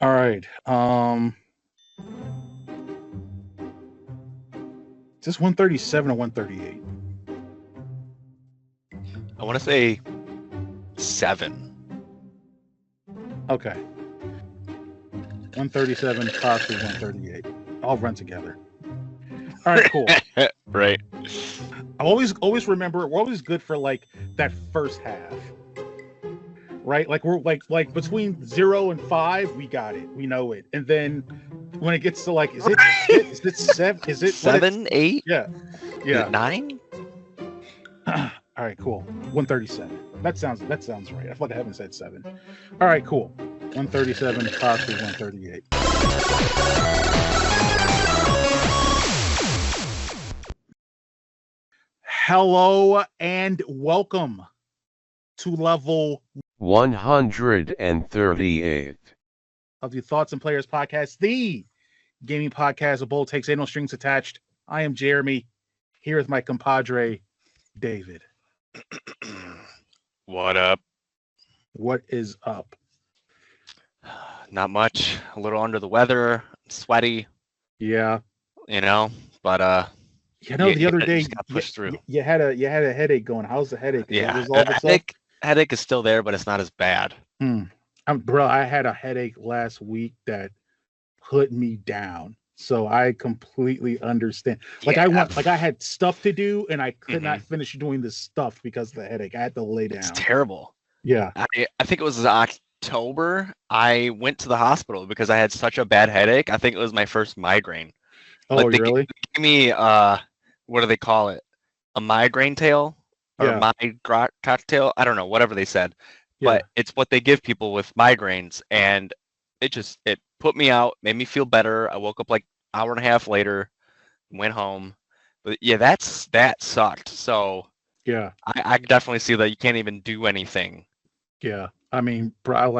All right. Is this 137 or 138? I want to say 7. Okay. 137, possibly 138. All run together. All right, cool. Right. I always remember we're always good for like that first half. Right? Like we're like between 0 and 5, we got it. We know it. And then when it gets to like, is it Right. is it seven? Is it what it 7, 8, yeah. is it Yeah. 9? All right, cool. 137. That sounds right. I feel like I haven't said 7. All right, cool. 137, possibly 138. Hello and welcome to level 138. of the Thoughts and Players podcast, the gaming podcast with bold takes, ain't no strings attached. I am Jeremy, here with my compadre, David. What up? What is up? Not much. A little under the weather, sweaty, Yeah. but The other day just got pushed through. you had a headache going. How's the headache? Did it Yeah, resolve itself? headache is still there, but it's not as bad. Bro, I had a headache last week that put me down. So I completely understand. Like Yeah. I had stuff to do and I could not finish doing this stuff because of the headache. I had to lay down. It's terrible. Yeah. I think it was October. I went to the hospital because I had such a bad headache. I think it was my first migraine. Oh, Like they really? gave me what do they call it? A migraine tail or Yeah. cocktail? I don't know, whatever they said. Yeah. But it's what they give people with migraines, and it put me out, made me feel better. I woke up like hour and a half later, went home. But yeah, that sucked. So Yeah. I definitely see that you can't even do anything. Yeah. I mean, bro,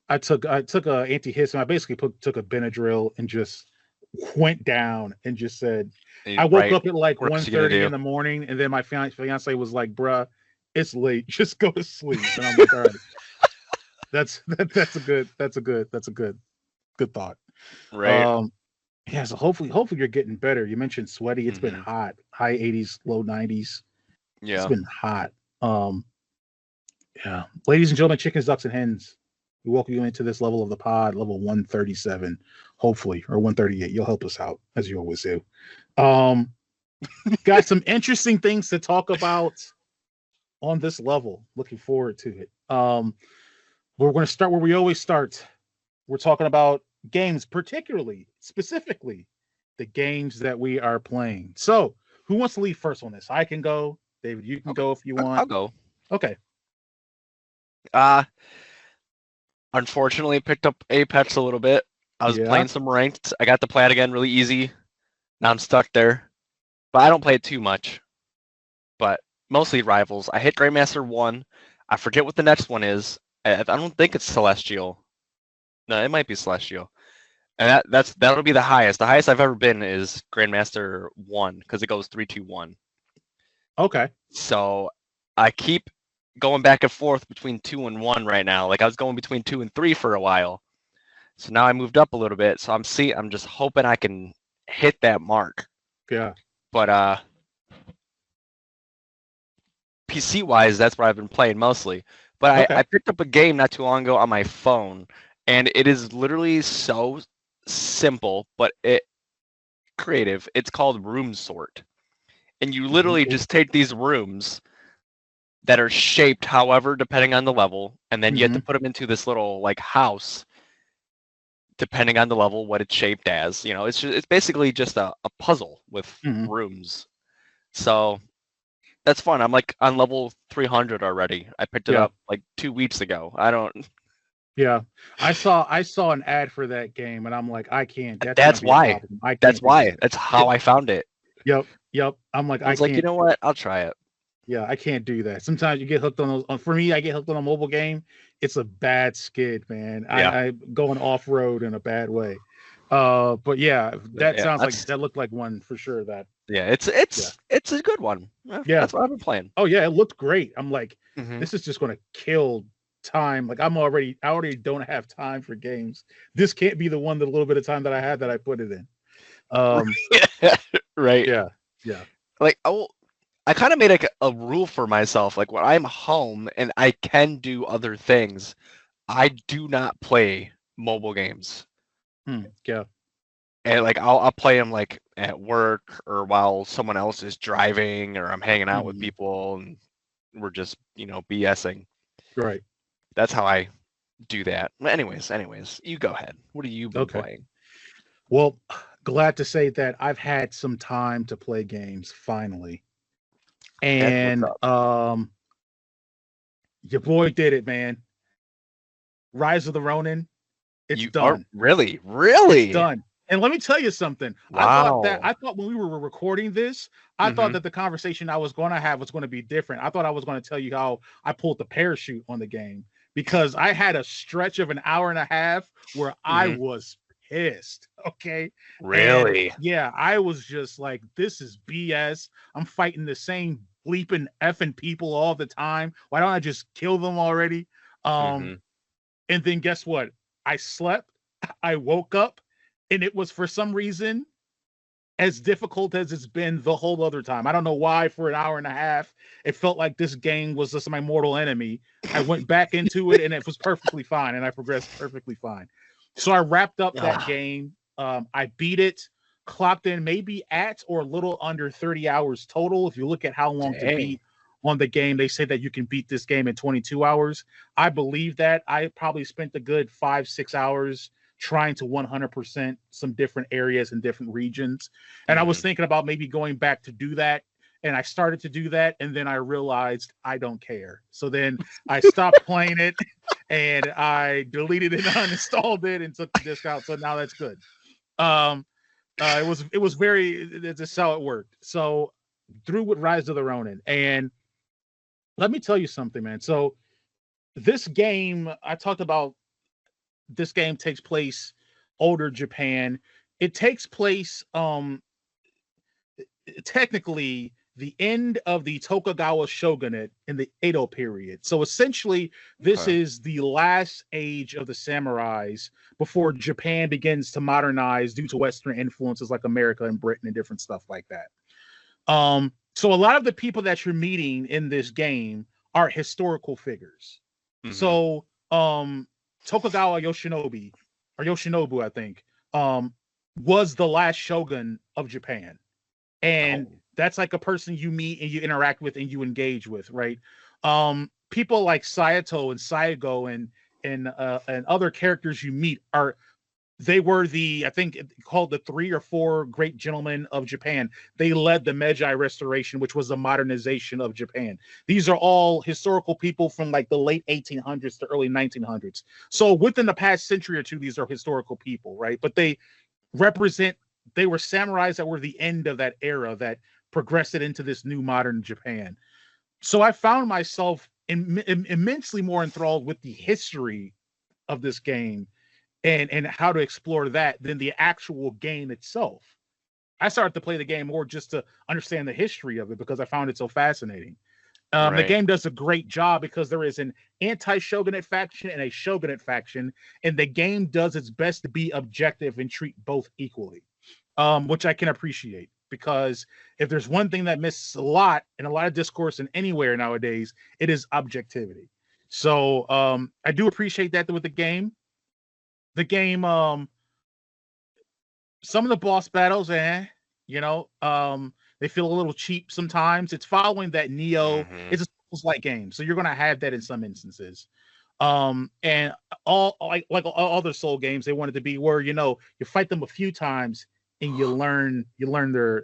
I took a antihistamine. I basically took a Benadryl and just went down and just said, I woke Right. up at like What else you gonna 1:30 do? in the morning, and then my fiance was like, bruh, it's late. Just go to sleep. And I'm like, all right. That's a good thought. Right. Yeah, so hopefully you're getting better. You mentioned sweaty. It's been Mhm. hot. High 80s, low 90s. It's Yeah. been hot. Yeah. Ladies and gentlemen, chickens, ducks, and hens, we welcome you into this level of the pod, level 137, hopefully, or 138. You'll help us out, as you always do. Got some interesting things to talk about on this level. Looking forward to it. We're going to start where we always start. We're talking about games, specifically, the games that we are playing. So, who wants to lead first on this? I can go. David, you can go if you want. I'll go. Okay. Unfortunately, picked up Apex a little bit. I was playing some ranked. I got to play it again really easy. Now I'm stuck there. But I don't play it too much. But mostly Rivals. I hit Grandmaster 1. I forget what the next one is. I don't think it's Celestial. No, it might be Celestial. And that'll be the highest. The highest I've ever been is Grandmaster 1 because it goes 3, 2, 1. Okay. So I keep going back and forth between 2 and 1 right now. Like I was going between 2 and 3 for a while. So now I moved up a little bit. So I'm just hoping I can hit that mark. Yeah. But PC wise, that's what I've been playing mostly. But Okay. I picked up a game not too long ago on my phone, and it is literally so simple, but creative. It's called Room Sort. And you literally just take these rooms that are shaped however depending on the level, and then you have to put them into this little like house depending on the level what it's shaped as. It's basically just a puzzle with rooms. So that's fun. I'm like on level 300 already. I picked it up like 2 weeks ago. Yeah, I saw an ad for that game, and I'm like, I can't. That's why. That's why. That's how I found it. Yep. I'm like, I was like, you know what? I'll try it. Yeah, I can't do that. Sometimes you get hooked on those. For me, I get hooked on a mobile game. It's a bad skid, man. Yeah. I'm going off road in a bad way. But yeah, that sounds like that looked like one for sure. It's a good one. Yeah, that's what I've been playing. Oh yeah, it looked great. I'm like, this is just going to kill time. Like I already don't have time for games. This can't be the one, the little bit of time that I had that I put it in. Right. Yeah, yeah. Like I kind of made a rule for myself. Like when I'm home and I can do other things, I do not play mobile games. Yeah. And like I'll play them like at work or while someone else is driving or I'm hanging out with people and we're just, BSing. Right. That's how I do that. Anyways, you go ahead. What have you been playing? Well, glad to say that I've had some time to play games finally. And your boy did it, man. Rise of the Ronin. It's done. Really? It's done. And let me tell you something. Wow. I thought when we were recording this, I thought that the conversation I was going to have was going to be different. I thought I was going to tell you how I pulled the parachute on the game because I had a stretch of an hour and a half where I was pissed. Okay. Really? And yeah. I was just like, this is BS. I'm fighting the same bleeping effing people all the time. Why don't I just kill them already? And then guess what? I slept. I woke up. And it was for some reason as difficult as it's been the whole other time. I don't know why for an hour and a half, it felt like this game was just my mortal enemy. I went back into it and it was perfectly fine. And I progressed perfectly fine. So I wrapped up that game. I beat it, clocked in maybe at or a little under 30 hours total. If you look at how long to beat on the game, they say that you can beat this game in 22 hours. I believe that. I probably spent a good 5-6 hours trying to 100% some different areas and different regions. And I was thinking about maybe going back to do that. And I started to do that. And then I realized I don't care. So then I stopped playing it and I deleted it, uninstalled it and took the disc out. So now that's good. It was very, that's how it worked. So through with Rise of the Ronin. And let me tell you something, man. So this game, I talked about, this game takes place older Japan. It takes place technically the end of the Tokugawa shogunate in the Edo period. So essentially, this is the last age of the samurais before Japan begins to modernize due to Western influences like America and Britain and different stuff like that. So a lot of the people that you're meeting in this game are historical figures. So Tokugawa Yoshinobu, I think, was the last shogun of Japan. And that's like a person you meet and you interact with and you engage with, right? People like Saito and Saigo and other characters you meet they were I think called the 3 or 4 great gentlemen of Japan. They led the Meiji Restoration, which was the modernization of Japan. These are all historical people from like the late 1800s to early 1900s. So within the past century or two, these are historical people, right? But they were samurais that were the end of that era that progressed it into this new modern Japan. So I found myself immensely more enthralled with the history of this game and how to explore that than the actual game itself. I started to play the game more just to understand the history of it because I found it so fascinating. The game does a great job because there is an anti-shogunate faction and a shogunate faction, and the game does its best to be objective and treat both equally, which I can appreciate. Because if there's one thing that misses a lot in a lot of discourse and anywhere nowadays, it is objectivity. So I do appreciate that with the game. The game, some of the boss battles, they feel a little cheap sometimes. It's following that Neo. It's a Souls-like game, so you're going to have that in some instances. And all like all other Soul games, they want it to be where you fight them a few times and you learn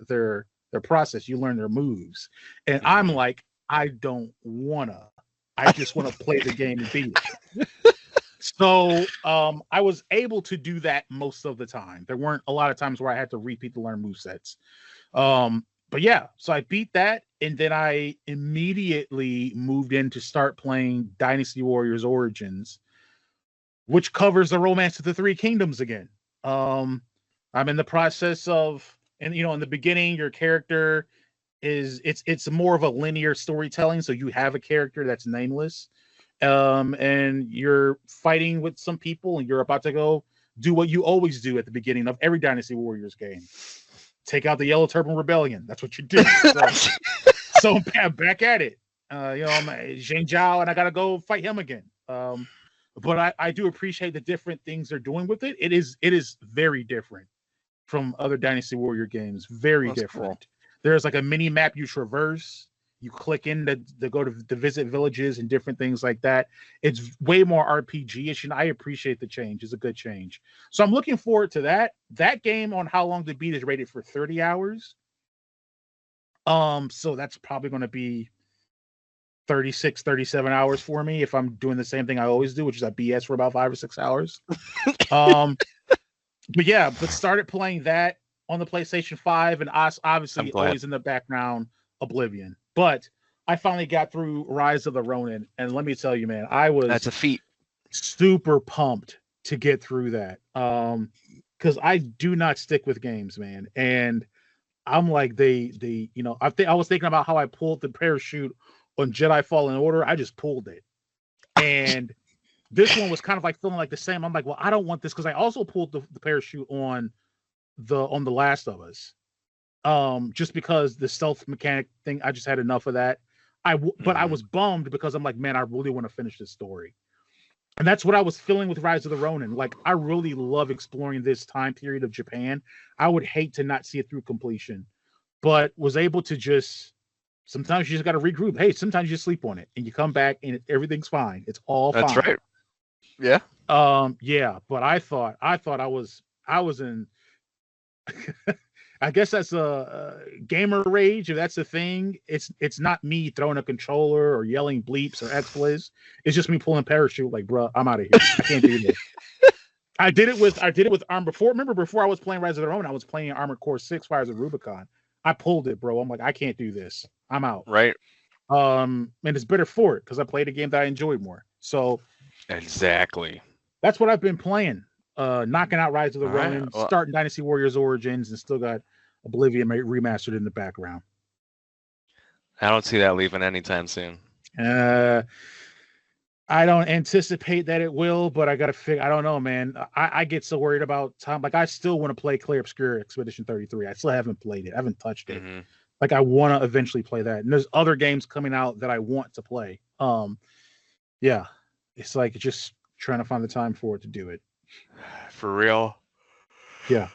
their process, you learn their moves. And I'm like, I don't wanna. I just want to play the game and beat it. So I was able to do that most of the time. There weren't a lot of times where I had to repeat to learn movesets. But yeah, so I beat that, and then I immediately moved in to start playing Dynasty Warriors Origins, which covers the Romance of the Three Kingdoms again. I'm in the process of, and in the beginning, your character it's more of a linear storytelling, so you have a character that's nameless. and you're fighting with some people, and you're about to go do what you always do at the beginning of every Dynasty Warriors game: take out the Yellow Turban Rebellion. That's what you do. So back at it. I'm Zhang Zhao, and I gotta go fight him again. But I do appreciate the different things they're doing with it. It is very different from other Dynasty Warrior games. Very different. Cool. There's like a mini map you traverse. You click in to go to visit villages and different things like that. It's way more RPG-ish, and I appreciate the change. It's a good change. So I'm looking forward to that. That game on How Long to Beat is rated for 30 hours. So that's probably going to be 36, 37 hours for me if I'm doing the same thing I always do, which is I BS for about 5 or 6 hours. But started playing that on the PlayStation 5, and obviously always in the background, Oblivion. But I finally got through Rise of the Ronin, and let me tell you, man, that's a feat. Super pumped to get through that. Because I do not stick with games, man. And I'm like, I was thinking about how I pulled the parachute on Jedi Fallen Order. I just pulled it. And this one was kind of like feeling like the same. I'm like, well, I don't want this, because I also pulled the parachute on The Last of Us. Just because the stealth mechanic thing, I just had enough of that. But I was bummed because I'm like, man, I really want to finish this story. And that's what I was feeling with Rise of the Ronin. Like, I really love exploring this time period of Japan. I would hate to not see it through completion, but was able to just, sometimes you just got to regroup. Hey, sometimes you sleep on it and you come back and everything's fine. It's all fine. That's right. Yeah. Yeah. But I thought I was in, I guess that's a gamer rage, if that's the thing. It's not me throwing a controller or yelling bleeps or expletives. It's just me pulling parachute. Like, bro, I'm out of here. I can't do this. I did it with Arm before. Remember, before I was playing Rise of the Ronin, I was playing Armored Core 6: Fires of Rubicon. I pulled it, bro. I'm like, I can't do this. I'm out. Right. And it's better for it because I played a game that I enjoyed more. So exactly. That's what I've been playing. Knocking out Rise of the Ronin, starting Dynasty Warriors Origins, and still got Oblivion remastered in the background. I don't see that leaving anytime soon. I don't anticipate that it will, but I gotta figure. I don't know, man. I get so worried about time. Like, I still want to play Clair Obscur Expedition 33. I still haven't played it. I haven't touched it. Mm-hmm. Like, I want to eventually play that. And there's other games coming out that I want to play. Yeah, it's like just trying to find the time for it to do it. For real. Yeah.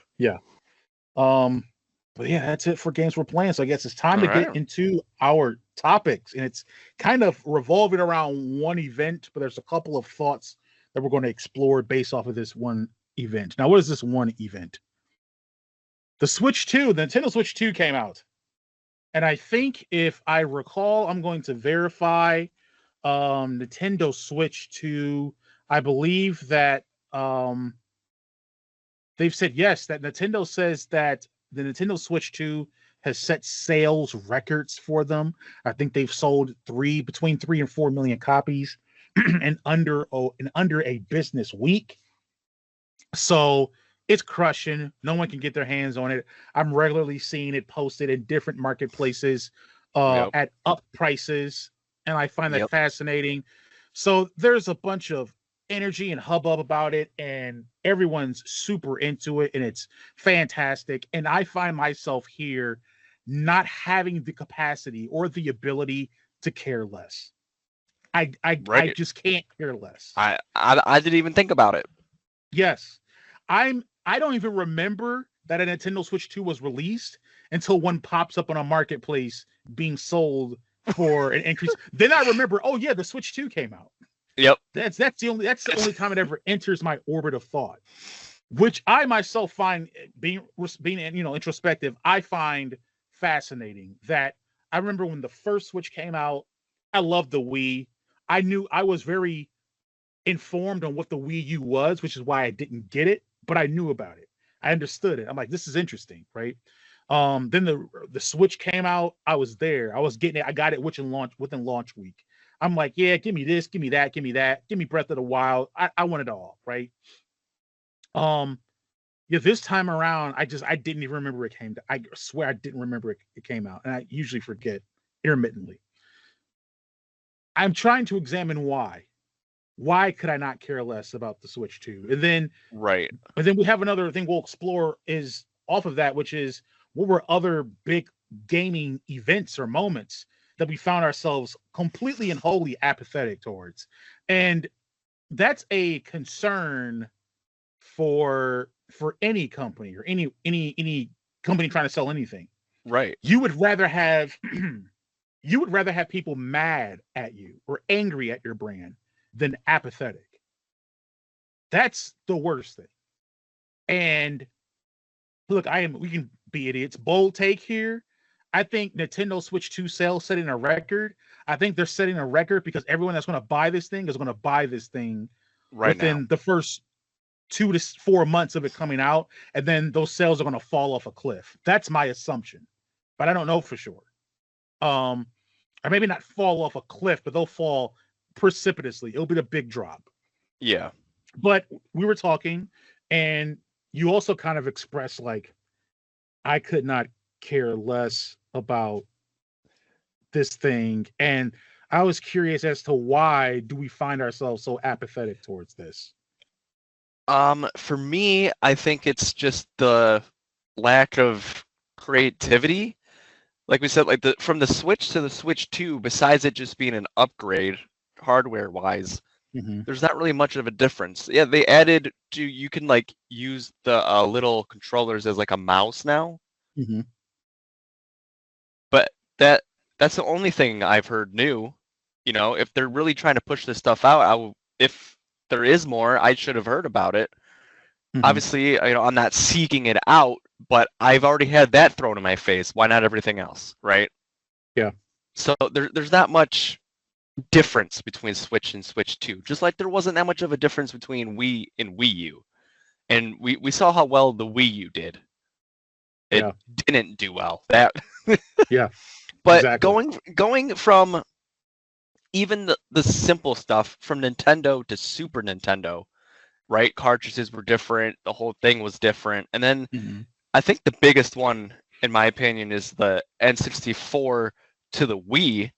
But yeah, that's it for games we're playing. So I guess it's time to get into our topics, and it's kind of revolving around one event, but there's a couple of thoughts that we're going to explore based off of this one event. Now, what is this one event? The Nintendo Switch 2 came out. And I think, if I recall, I'm going to verify, Nintendo Switch 2, I believe that they've said yes, that Nintendo says that the Nintendo Switch 2 has set sales records for them. I think they've sold between 3 and 4 million copies in under a business week. So it's crushing. No one can get their hands on it. I'm regularly seeing it posted in different marketplaces at up prices, and I find that fascinating. So there's a bunch of energy and hubbub about it, and everyone's super into it, and it's fantastic. And I find myself here not having the capacity or the ability to care less. I just can't care less. I didn't even think about it. Yes. I don't even remember that a Nintendo Switch 2 was released until one pops up on a marketplace being sold for an increase. Then I remember, oh yeah, the Switch 2 came out. Yep. That's the only time it ever enters my orbit of thought, which I myself find, being introspective, I find fascinating. That I remember when the first Switch came out, I loved the Wii. I was very informed on what the Wii U was, which is why I didn't get it, but I knew about it. I understood it. I'm like, this is interesting, right? Then the Switch came out. I was there. I was getting it. I got it within launch week. I'm like, yeah, give me this, give me that, give me that, give me Breath of the Wild. I want it all, right? Yeah, this time around, I didn't even remember it came. I swear I didn't remember it came out, and I usually forget intermittently. I'm trying to examine why. why could I not care less about the Switch 2? Right. And then we have another thing we'll explore is off of that, which is what were other big gaming events or moments that we found ourselves completely and wholly apathetic towards. And that's a concern for any company or any company trying to sell anything. Right. You would rather have people mad at you or angry at your brand than apathetic. That's the worst thing. And look, we can be idiots. Bold take here. I think Nintendo Switch 2 sales setting a record. I think they're setting a record because everyone that's going to buy this thing is going to buy this thing within the first 2 to 4 months of it coming out, and then those sales are going to fall off a cliff. That's my assumption, but I don't know for sure. Or maybe not fall off a cliff, but they'll fall precipitously. It'll be a big drop. Yeah. But we were talking, and you also kind of expressed like, I could not care less about this thing. And I was curious as to why do we find ourselves so apathetic towards this? For me, I think it's just the lack of creativity. Like we said, like from the Switch to the Switch 2, besides it just being an upgrade hardware-wise, there's not really much of a difference. Yeah, they added you can like use the little controllers as like a mouse now. But that's the only thing I've heard new. You know, if they're really trying to push this stuff out, if there is more, I should have heard about it. Obviously, you know, I'm not seeking it out, but I've already had that thrown in my face. Why not everything else, right? Yeah. So there's not much difference between Switch and Switch 2. Just like there wasn't that much of a difference between Wii and Wii U. And we saw how well the Wii U did. It didn't do well. Yeah. But exactly. going from even the simple stuff from Nintendo to Super Nintendo, right? Cartridges were different. The whole thing was different. And then I think the biggest one, in my opinion, is the N64 to the Wii,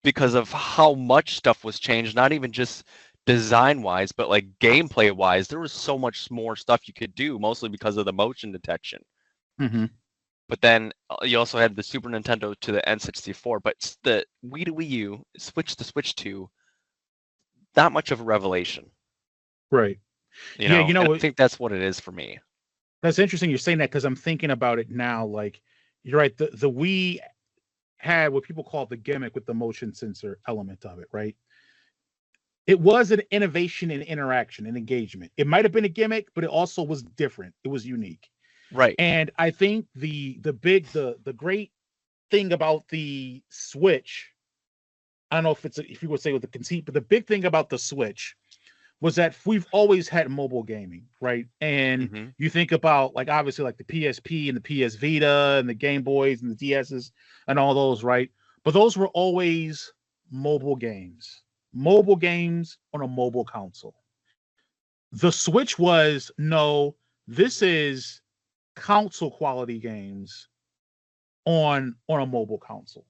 because of how much stuff was changed, not even just design-wise, but like gameplay-wise. There was so much more stuff you could do, mostly because of the motion detection. But then you also had the Super Nintendo to the N64, but the Wii to Wii U, Switch to Switch 2, not much of a revelation. Right. You know, I think that's what it is for me. That's interesting you're saying that because I'm thinking about it now. Like, you're right. The Wii had what people call the gimmick with the motion sensor element of it, right? It was an innovation in interaction and engagement. It might have been a gimmick, but it also was different. It was unique. Right. And I think the great thing about the Switch, I don't know if you would say with the conceit, but the big thing about the Switch was that we've always had mobile gaming, right? And you think about like obviously like the PSP and the PS Vita and the Game Boys and the DSs and all those, right? But those were always mobile games on a mobile console. The Switch was, no, this is console quality games on a mobile console.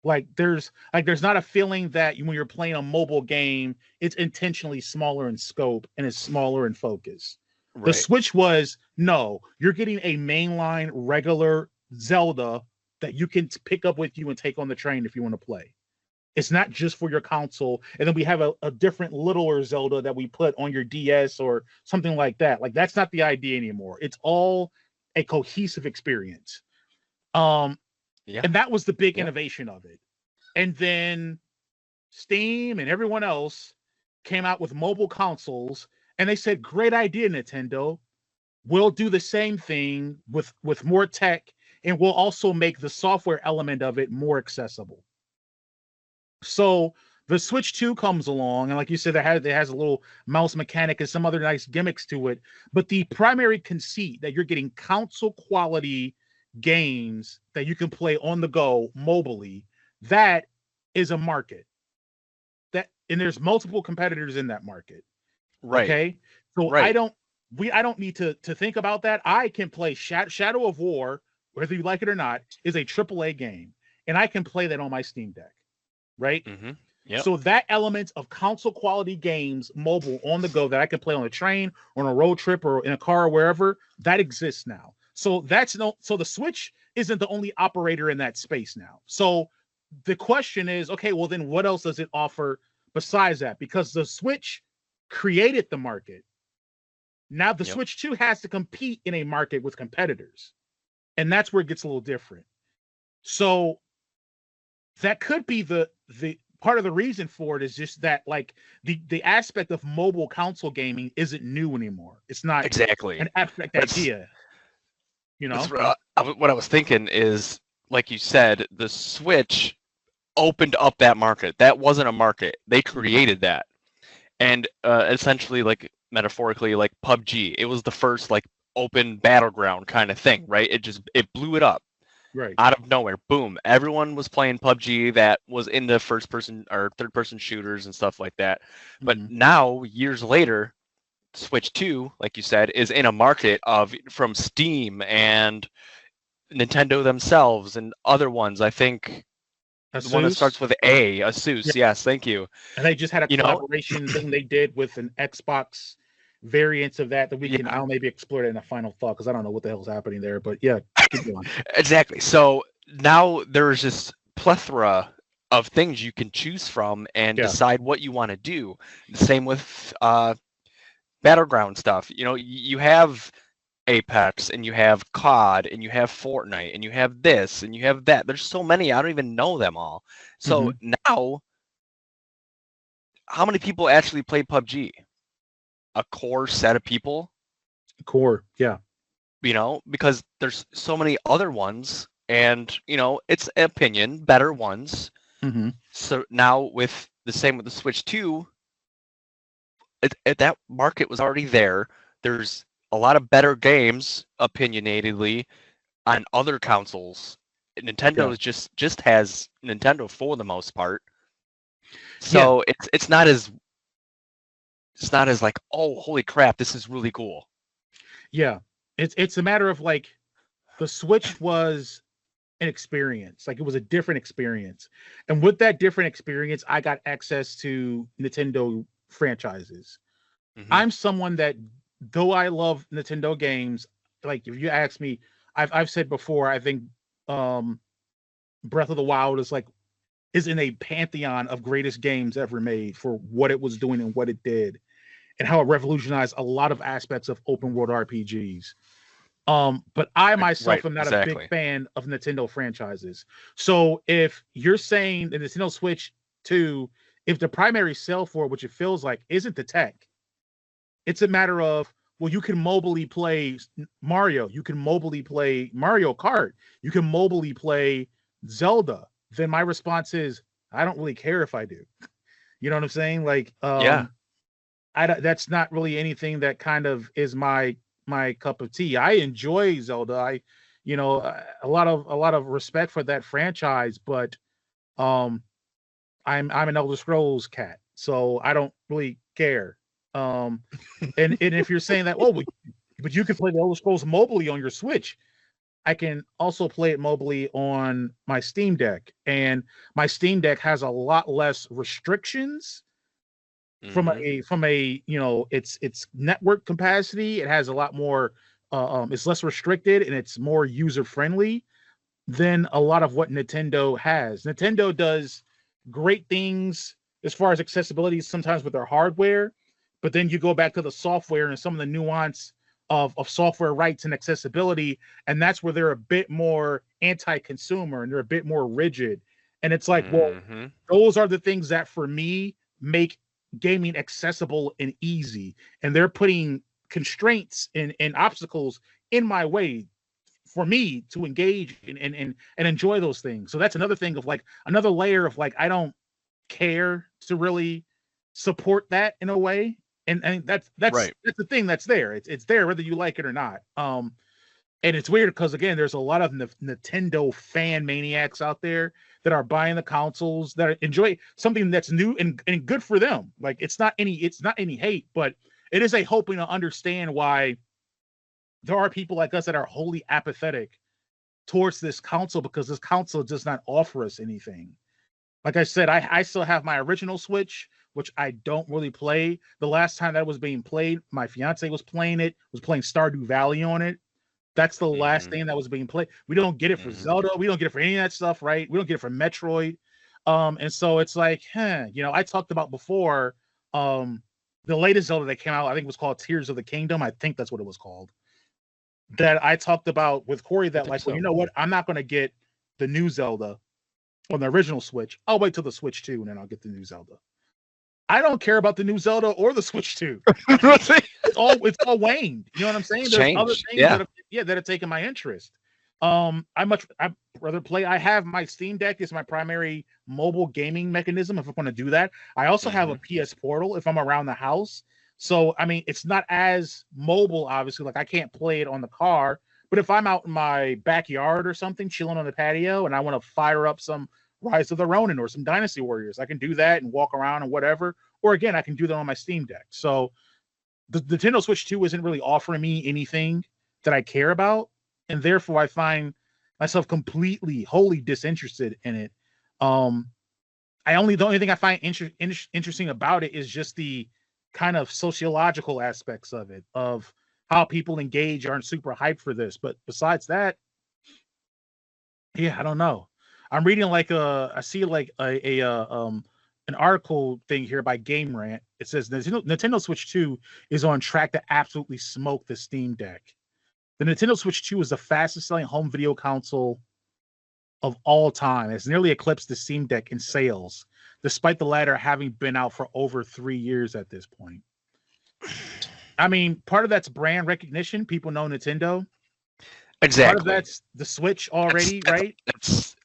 Like there's not a feeling that when you're playing a mobile game, it's intentionally smaller in scope and it's smaller in focus. Right. The Switch was, no, you're getting a mainline regular Zelda that you can pick up with you and take on the train if you want to play. It's not just for your console. And then we have a different littler Zelda that we put on your DS or something like that. Like that's not the idea anymore. It's all a cohesive experience. And that was the big innovation of it. And then Steam and everyone else came out with mobile consoles, and they said, great idea, Nintendo. We'll do the same thing with more tech, and we'll also make the software element of it more accessible. So the Switch 2 comes along, and like you said, it has a little mouse mechanic and some other nice gimmicks to it. But the primary conceit that you're getting console quality games that you can play on the go mobily, that is a market. And there's multiple competitors in that market. Right. Okay. So I don't need to think about that. I can play Shadow of War, whether you like it or not, is a AAA game, and I can play that on my Steam Deck. Right. Yep. So that element of console quality games, mobile on the go that I can play on a train or on a road trip or in a car or wherever, that exists now. So so the Switch isn't the only operator in that space now. So the question is, okay, well then what else does it offer besides that? Because the Switch created the market. Now the Yep. Switch 2 has to compete in a market with competitors. And that's where it gets a little different. So that could be the part of the reason for it is just that like the aspect of mobile console gaming isn't new anymore. It's not Exactly. an abstract That's idea, you know? that's what I was thinking is, like you said, the Switch opened up that market. That wasn't a market. They created that. And essentially, like metaphorically, like PUBG, it was the first like open battleground kind of thing, right? It blew it up Right. out of nowhere. Boom! Everyone was playing PUBG that was into first person or third person shooters and stuff like that. But Mhm. now, years later, Switch 2, like you said, is in a market from Steam and Nintendo themselves and other ones. I think the one that Asus. starts with Asus. Yeah. Yes, thank you. And they just had a You know, collaboration thing they did with an Xbox variants of that we can yeah, I'll maybe explore it in a final thought because I don't know what the hell's happening there. But yeah, keep going. exactly. So now there's this plethora of things you can choose from and Yeah. decide what you want to do. The same with battleground stuff. You know, you have Apex and you have COD and you have Fortnite and you have this and you have that. There's so many, I don't even know them all. So Mhm. now, how many people actually play PUBG? A core set of people, Core. Yeah. you know, because there's so many other ones, and you know, it's opinion, better ones. Mhm. So now with the same with the Switch 2, that market was already there. There's a lot of better games, opinionatedly, on other consoles. Yeah. Nintendo is just has Nintendo for the most part. Yeah. So it's not as like, oh holy crap, this is really cool. Yeah. It's a matter of like the Switch was an experience. Like it was a different experience. And with that different experience, I got access to Nintendo franchises. Hmm. I'm someone that though I love Nintendo games, like if you ask me, I've said before, I think um Breath of the Wild is in a pantheon of greatest games ever made for what it was doing and what it did and how it revolutionized a lot of aspects of open world RPGs. But I Right, myself am not a big exactly. fan of Nintendo franchises. So if you're saying the Nintendo Switch 2, if the primary sell for it, which it feels like, isn't the tech, it's a matter of, well, you can mobily play Mario, you can mobily play Mario Kart, you can mobily play Zelda. Then my response is, I don't really care if I do. You know what I'm saying? Like, Yeah. that's not really anything that kind of is my cup of tea. I enjoy Zelda. A lot of respect for that franchise, but um, I'm an Elder Scrolls cat, so I don't really care. Um, and if you're saying that, oh, but you can play the Elder Scrolls mobily on your Switch. I can also play it mobily on my Steam Deck, and my Steam Deck has a lot less restrictions Hmm. from a its network capacity. It has a lot more. It's less restricted and it's more user friendly than a lot of what Nintendo has. Nintendo does great things as far as accessibility sometimes with their hardware, but then you go back to the software and some of the nuance of software rights and accessibility, and that's where they're a bit more anti-consumer and they're a bit more rigid. And it's like, well, Hmm. those are the things that for me make gaming accessible and easy, and they're putting constraints and obstacles in my way for me to engage and enjoy those things. So that's another thing of like another layer of like I don't care to really support that in a way. And Right. that's the thing that's there. It's there whether you like it or not. And it's weird because again, there's a lot of Nintendo fan maniacs out there that are buying the consoles that enjoy something that's new and good for them. Like it's not any hate, but it is a hoping to understand why there are people like us that are wholly apathetic towards this console because this console does not offer us anything. Like I said, I still have my original Switch, which I don't really play. The last time that was being played, my fiance was playing it, was playing Stardew Valley on it. That's the last Mm-hmm. thing that was being played. We don't get it for Mm-hmm. Zelda. We don't get it for any of that stuff, right? We don't get it for Metroid. And so it's like, I talked about before, the latest Zelda that came out, I think it was called Tears of the Kingdom. I think that's what it was called. That I talked about with Corey that, like, well, you know what? I'm not going to get the new Zelda on the original Switch. I'll wait till the Switch 2 and then I'll get the new Zelda. I don't care about the new Zelda or the Switch 2. It's all waned. You know what I'm saying? There's Changed. other things that have taken my interest. I rather play. I have my Steam Deck is my primary mobile gaming mechanism if I'm going to do that. I also have a PS Portal if I'm around the house. So I mean, it's not as mobile, obviously. Like I can't play it on the car, but if I'm out in my backyard or something, chilling on the patio, and I want to fire up some Rise of the Ronin or some Dynasty Warriors, I can do that and walk around and whatever. Or again, I can do that on my Steam Deck. So the Nintendo Switch 2 isn't really offering me anything that I care about, and therefore I find myself wholly disinterested in it. The only thing I find interesting about it is just the kind of sociological aspects of it, of how people engage, aren't super hyped for this. But besides that, yeah, I don't know. I'm reading I see like an article thing here by Game Rant. It says Nintendo Switch 2 is on track to absolutely smoke the Steam Deck. The Nintendo Switch 2 is the fastest selling home video console of all time. It's nearly eclipsed the Steam Deck in sales, despite the latter having been out for over 3 years at this point. I mean, part of that's brand recognition. People know Nintendo. Exactly. Part of that's the Switch already, right?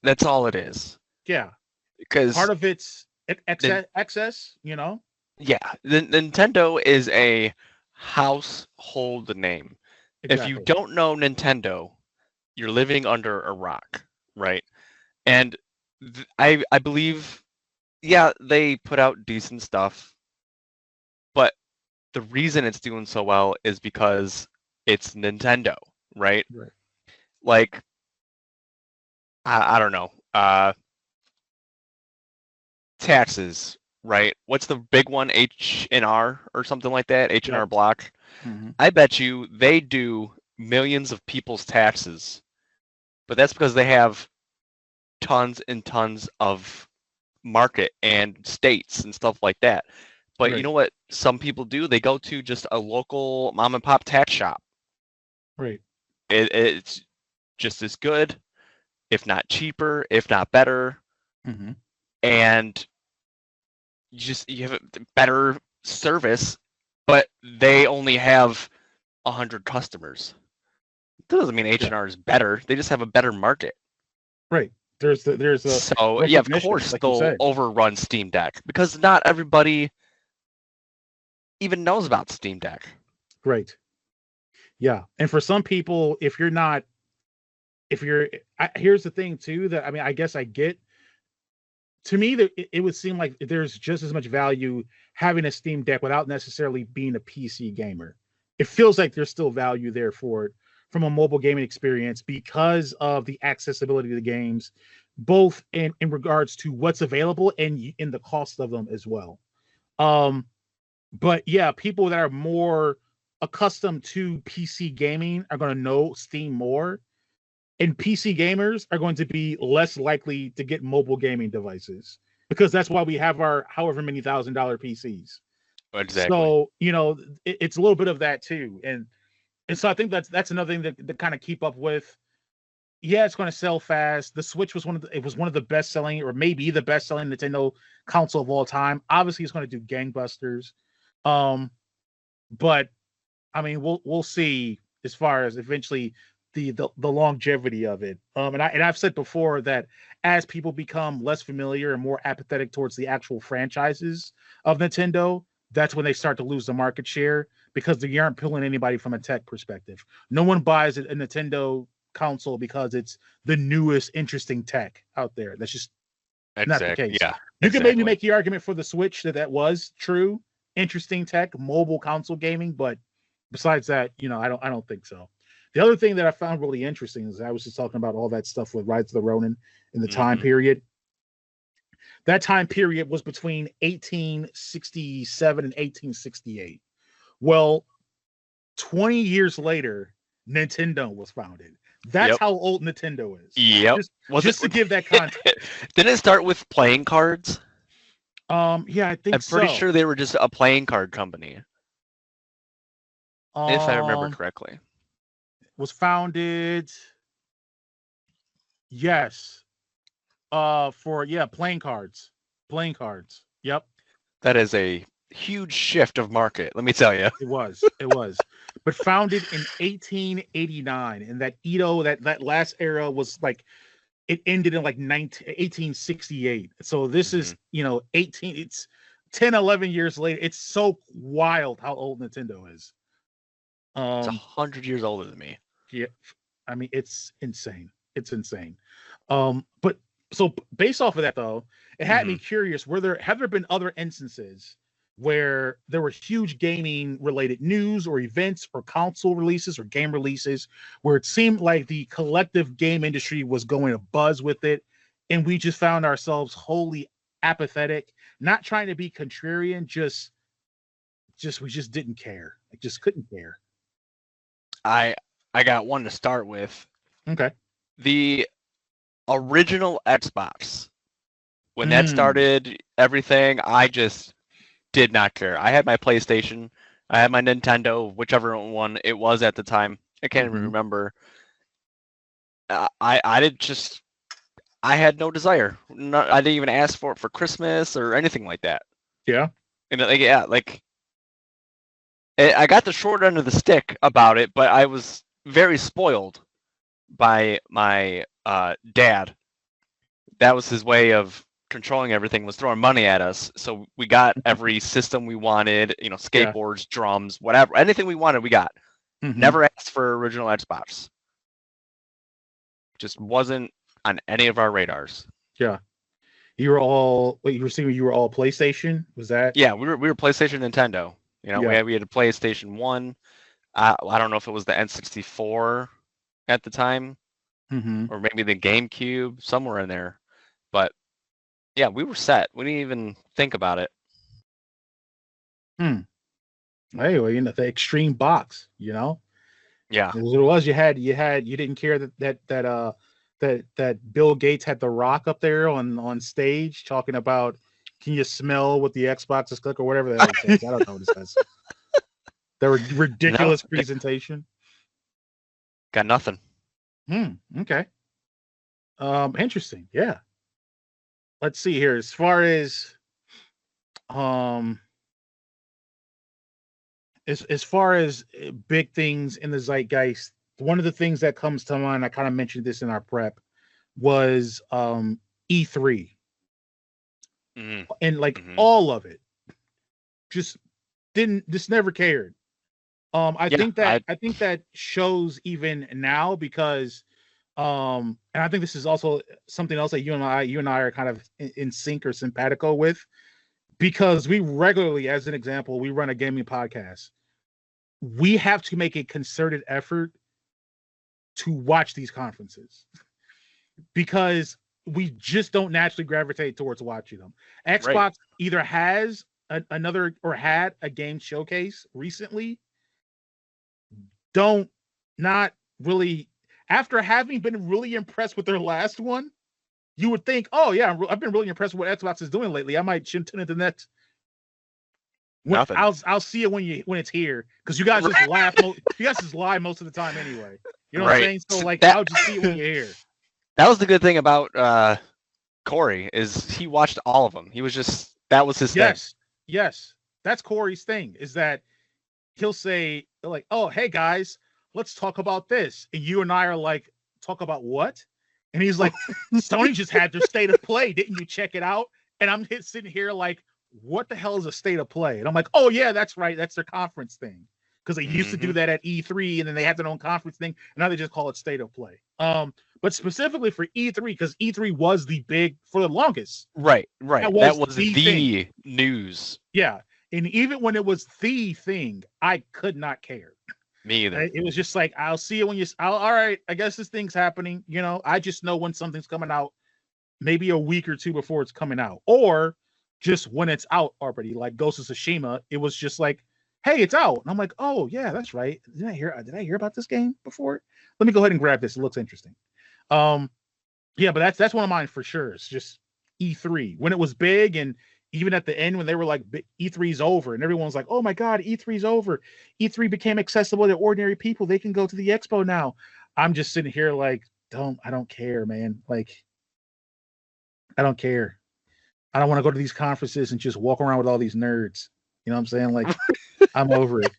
That's all it is. Yeah. Because part of it's excess, Yeah, the Nintendo is a household name. Exactly. If you don't know Nintendo, you're living under a rock, right? And I believe, yeah, they put out decent stuff, but the reason it's doing so well is because it's Nintendo, right? Right. Like, I don't know. Taxes, right? What's the big one? H&R or something like that? H&R Block. Mm-hmm. I bet you they do millions of people's taxes, but that's because they have tons and tons of market and states and stuff like that. But You know what some people do? They go to just a local mom and pop tax shop. Right. It's just as good, if not cheaper, if not better. Mm-hmm. And you have a better service, but they only have 100 customers. That doesn't mean H&R is better. They just have a better market. Right. There's so yeah, of course like they'll overrun Steam Deck because not everybody even knows about Steam Deck. Right. Yeah, and for some people, here's the thing too that I mean, I guess I get. To me, it would seem like there's just as much value having a Steam Deck without necessarily being a PC gamer. It feels like there's still value there for it from a mobile gaming experience because of the accessibility of the games, both in regards to what's available and in the cost of them as well. But yeah, people that are more accustomed to PC gaming are going to know Steam more. And PC gamers are going to be less likely to get mobile gaming devices because that's why we have our however many $1,000 PCs. Exactly. So, it's a little bit of that too. And so I think that's another thing that kind of keep up with. Yeah, it's going to sell fast. The Switch was one of the best selling, or maybe the best selling Nintendo console of all time. Obviously, it's going to do gangbusters. But I mean, we'll see as far as eventually the longevity of it. And I've said before that as people become less familiar and more apathetic towards the actual franchises of Nintendo, that's when they start to lose the market share because they aren't pulling anybody from a tech perspective. No one buys a Nintendo console because it's the newest interesting tech out there. That's just not the case. Yeah, you can maybe make the argument for the Switch that was true, interesting tech, mobile console gaming, but besides that, I don't think so. The other thing that I found really interesting is I was just talking about all that stuff with Rise of the Ronin in the time period. That time period was between 1867 and 1868. Well, 20 years later, Nintendo was founded. That's Yep. how old Nintendo is. Yep. Just to give that context. Didn't it start with playing cards? Yeah, I think I'm pretty sure they were just a playing card company, if I remember correctly. Was founded, yes, for playing cards. Playing cards. Yep. That is a huge shift of market, let me tell you. It was. But founded in 1889, and that Edo, that last era was like, it ended in like 1868. So this is, 18, it's 10, 11 years later. It's so wild how old Nintendo is. It's 100 years older than me. Yeah, I mean, it's insane. It's insane. But so based off of that, though, it had me curious. Have there been other instances where there were huge gaming related news or events or console releases or game releases where it seemed like the collective game industry was going to buzz with it, and we just found ourselves wholly apathetic, not trying to be contrarian, just we just didn't care. I just couldn't care. I got one to start with. Okay. The original Xbox, when that started everything, I just did not care. I had my PlayStation, I had my Nintendo, whichever one it was at the time. I can't even remember. I had no desire. I didn't even ask for it for Christmas or anything like that. Yeah. And I got the short end of the stick about it, but I was very spoiled by my dad. That was his way of controlling everything, was throwing money at us. So we got every system we wanted, skateboards, drums, whatever, anything we wanted, we got. Never asked for original Xbox. Just wasn't on any of our radars. Yeah. You were all PlayStation? Was that? Yeah, we were PlayStation, Nintendo. We had a PlayStation 1. I don't know if it was the N64 at the time, or maybe the GameCube, somewhere in there. But yeah, we were set. We didn't even think about it. Anyway, the extreme box, Yeah. It was what it was. You didn't care that Bill Gates had The Rock up there on stage talking about, can you smell what the Xbox is cooking or whatever the hell it says. I don't know what it says. That ridiculous presentation. Got nothing. Okay. Interesting. Yeah. Let's see here. As far as as far as big things in the zeitgeist, one of the things that comes to mind, I kind of mentioned this in our prep, was E3. And all of it. Just never cared. I think that shows even now, because and I think this is also something else that you and I are kind of in sync or simpatico with, because we regularly, as an example, we run a gaming podcast. We have to make a concerted effort to watch these conferences because we just don't naturally gravitate towards watching them. Xbox either has another or had a game showcase recently. Not really. After having been really impressed with their last one, you would think, oh yeah, I've been really impressed with what Xbox is doing lately. I might tune into that. Nothing. I'll see it when it's here, because you guys just laugh. You guys just lie most of the time anyway. You know what I'm saying? So I'll just see it when you're here. That was the good thing about Corey, is he watched all of them. He was just, that was his thing. Yes, that's Corey's thing. Is that he'll say like, "Oh, hey guys, let's talk about this," and you and I are like, "Talk about what?" And he's like, "Sony just had their state of play. Didn't you check it out?" And I'm sitting here like, what the hell is a state of play? And I'm like, oh yeah, that's right. That's their conference thing. Because they used to do that at E3, and then they had their own conference thing. And now they just call it state of play. But specifically for E3, because E3 was the big for the longest. Right. That was the news. Yeah. And even when it was the thing, I could not care. Me either. It was just like, I'll see it when all right, I guess this thing's happening. I just know when something's coming out. maybe a week or two before it's coming out, or just when it's out already. Like Ghost of Tsushima, it was just like, hey, it's out, and I'm like, oh yeah, that's right. Did I hear about this game before? Let me go ahead and grab this. It looks interesting. Yeah, but that's one of mine for sure. It's just E3 when it was big, and even at the end when they were like E3's over, and everyone's like, oh my god, E3's over. E3 became accessible to ordinary people. They can go to the expo now. I'm just sitting here like, I don't care, man. Like, I don't care. I don't want to go to these conferences and just walk around with all these nerds. You know what I'm saying? Like, I'm over it.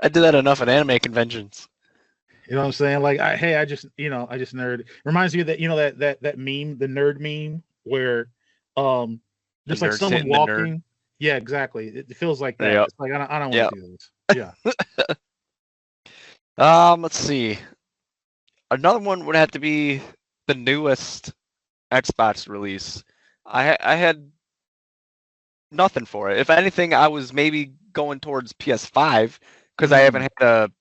I did that enough at anime conventions. You know what I'm saying? Like, I just nerd. Reminds me of that meme, the nerd meme, where there's like someone walking. Yeah, exactly. It feels like that. Yep. It's like I don't want to do this. Yeah. Let's see. Another one would have to be the newest Xbox release. I had nothing for it. If anything, I was maybe going towards PS5 because I haven't had a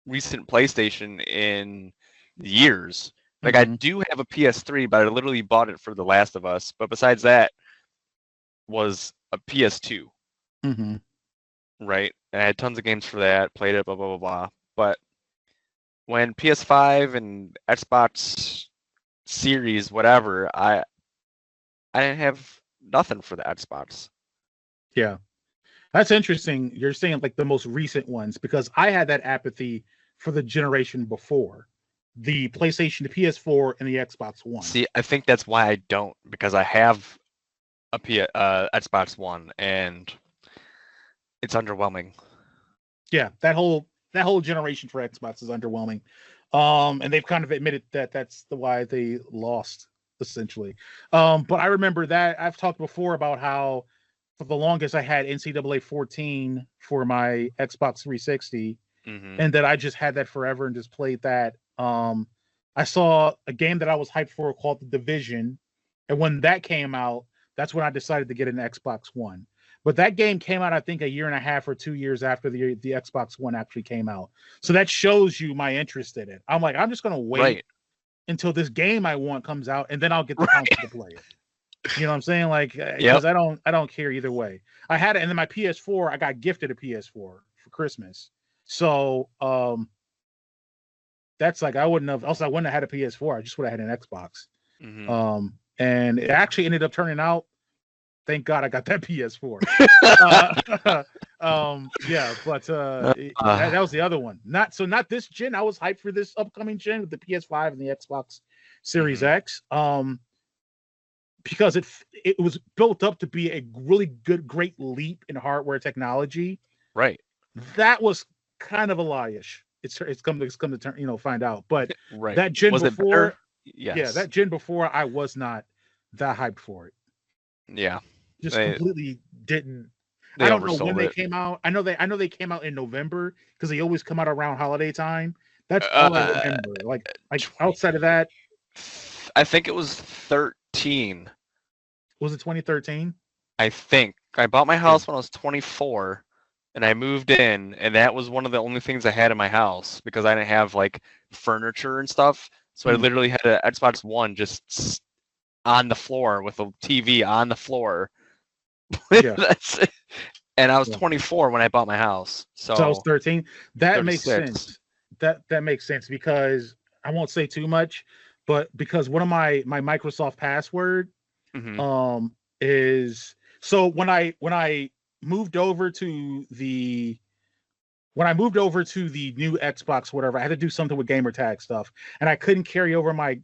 recent PlayStation in years. Like, I do have a PS3, but I literally bought it for The Last of Us. But besides that, was a PS2. Right? And I had tons of games for that, played it, blah, blah, blah, blah. But when PS5 and Xbox Series, whatever, I didn't have nothing for the Xbox. Yeah. That's interesting. You're saying like the most recent ones, because I had that apathy for the generation before. The PlayStation, the PS4, and the Xbox One. See, I think that's why I don't, because I have a Xbox One, and it's underwhelming. Yeah, that whole generation for Xbox is underwhelming. And they've kind of admitted that that's why they lost, essentially. But I remember that I've talked before about how for the longest I had NCAA 14 for my Xbox 360, and that I just had that forever and just played that. I saw a game that I was hyped for called The Division, and when that came out, that's when I decided to get an Xbox One. But that game came out, I think, a year and a half or 2 years after the Xbox One actually came out. So that shows you my interest in it. I'm like, I'm just going to wait until this game I want comes out, and then I'll get the console to play it. You know what I'm saying? Like, because I don't care either way. I had it, and then my PS4, I got gifted a PS4 for Christmas. So that's like, I wouldn't have had a PS4. I just would have had an Xbox. And it actually ended up turning out, thank God I got that PS4. Yeah, but that was the other one. Not this gen. I was hyped for this upcoming gen with the PS5 and the Xbox Series X. Because it was built up to be a really great leap in hardware technology. Right. That was kind of a lie-ish. It's come to turn, find out. But that gen before, that gen before, I was not that hyped for it. Yeah. Just completely didn't. I don't know when they came out. I know they came out in November because they always come out around holiday time. That's all I remember. Like outside of that, I think it was 13. Was it 2013? I think I bought my house when I was 24, and I moved in, and that was one of the only things I had in my house because I didn't have like furniture and stuff. So I literally had an Xbox One just on the floor with a TV on the floor. That's it. And I was 24 when I bought my house. So I was 13. That 36. Makes sense. That makes sense because I won't say too much, but because one of my Microsoft password is, so when I moved over to the new Xbox, whatever, I had to do something with gamer tag stuff, and I couldn't carry over my